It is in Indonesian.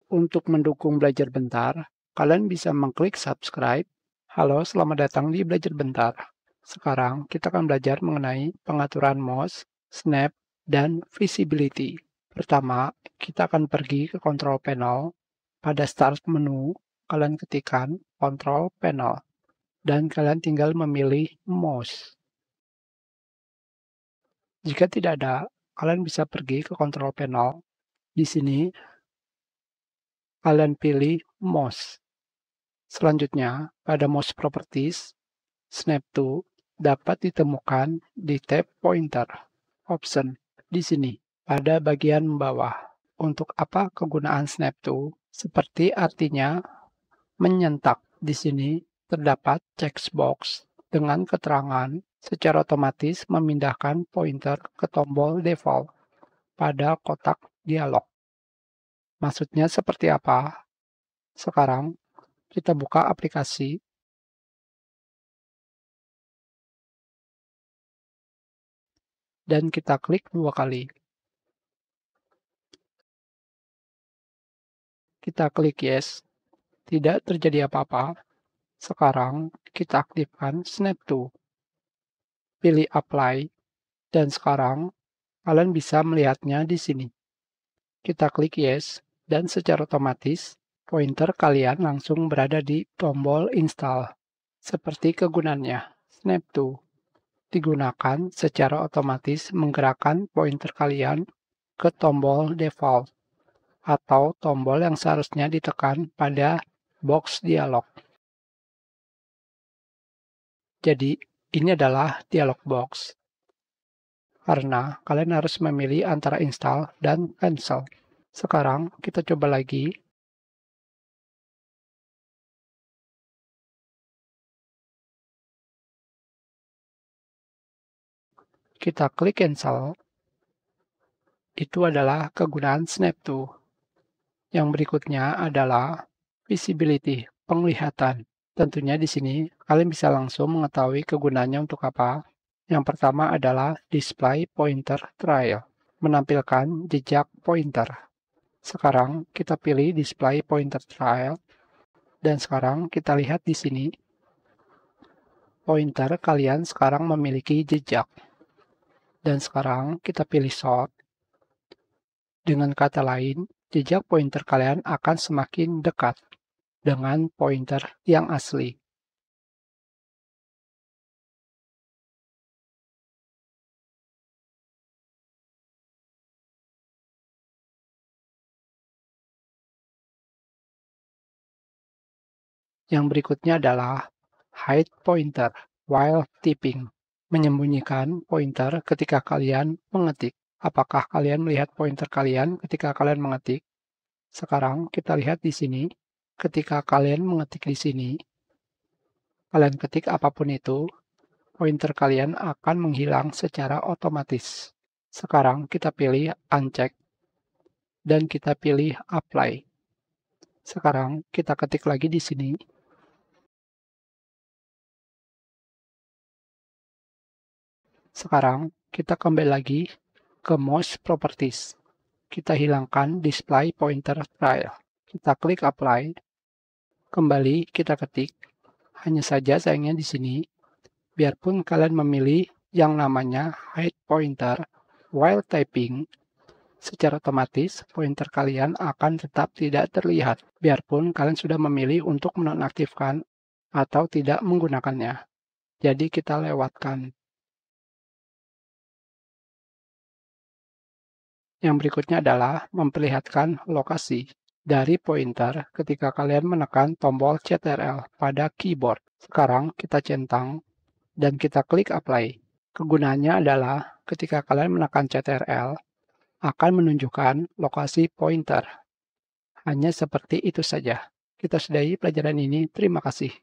Untuk mendukung Belajar Bentar, kalian bisa mengklik subscribe. Halo, selamat datang di Belajar Bentar. Sekarang kita akan belajar mengenai pengaturan mouse, snap, dan visibility. Pertama, kita akan pergi ke control panel. Pada start menu, kalian ketikkan control panel. Dan kalian tinggal memilih mouse. Jika tidak ada, kalian bisa pergi ke control panel. Di sini, kalian pilih mouse. Selanjutnya, pada mouse properties, snap to dapat ditemukan di tab pointer option di sini pada bagian bawah. Untuk apa kegunaan snap to? Seperti artinya menyentak. Di sini terdapat checkbox dengan keterangan secara otomatis memindahkan pointer ke tombol default pada kotak dialog. Maksudnya seperti apa? Sekarang kita buka aplikasi. Dan kita klik 2 kali. Kita klik yes. Tidak terjadi apa-apa. Sekarang kita aktifkan snap to. Pilih apply. Dan sekarang kalian bisa melihatnya di sini. Kita klik yes. Dan secara otomatis pointer kalian langsung berada di tombol install. Seperti kegunaannya. Snap to digunakan secara otomatis menggerakkan pointer kalian ke tombol default atau tombol yang seharusnya ditekan pada box dialog. Jadi, ini adalah dialog box. Karena kalian harus memilih antara install dan cancel. Sekarang kita coba lagi. Kita klik cancel. Itu adalah kegunaan snap to. Yang berikutnya adalah visibility, penglihatan. Tentunya di sini kalian bisa langsung mengetahui kegunaannya untuk apa. Yang pertama adalah display pointer trail, menampilkan jejak pointer. Sekarang kita pilih display pointer trail dan sekarang kita lihat di sini pointer kalian sekarang memiliki jejak. Dan sekarang kita pilih sort. Dengan kata lain, jejak pointer kalian akan semakin dekat dengan pointer yang asli. Yang berikutnya adalah hide pointer while typing, menyembunyikan pointer ketika kalian mengetik. Apakah kalian melihat pointer kalian ketika kalian mengetik? Sekarang kita lihat di sini, ketika kalian mengetik di sini, kalian ketik apapun itu, pointer kalian akan menghilang secara otomatis. Sekarang kita pilih uncheck dan kita pilih apply. Sekarang kita ketik lagi di sini. Sekarang kita kembali lagi ke mouse properties. Kita hilangkan display pointer trail. Kita klik apply. Kembali kita ketik. Hanya saja sayangnya di sini, biarpun kalian memilih yang namanya hide pointer while typing, secara otomatis pointer kalian akan tetap tidak terlihat, biarpun kalian sudah memilih untuk menonaktifkan atau tidak menggunakannya. Jadi kita lewatkan. Yang berikutnya adalah memperlihatkan lokasi dari pointer ketika kalian menekan tombol Ctrl pada keyboard. Sekarang kita centang dan kita klik apply. Kegunaannya adalah ketika kalian menekan Ctrl akan menunjukkan lokasi pointer. Hanya seperti itu saja. Kita sudahi pelajaran ini. Terima kasih.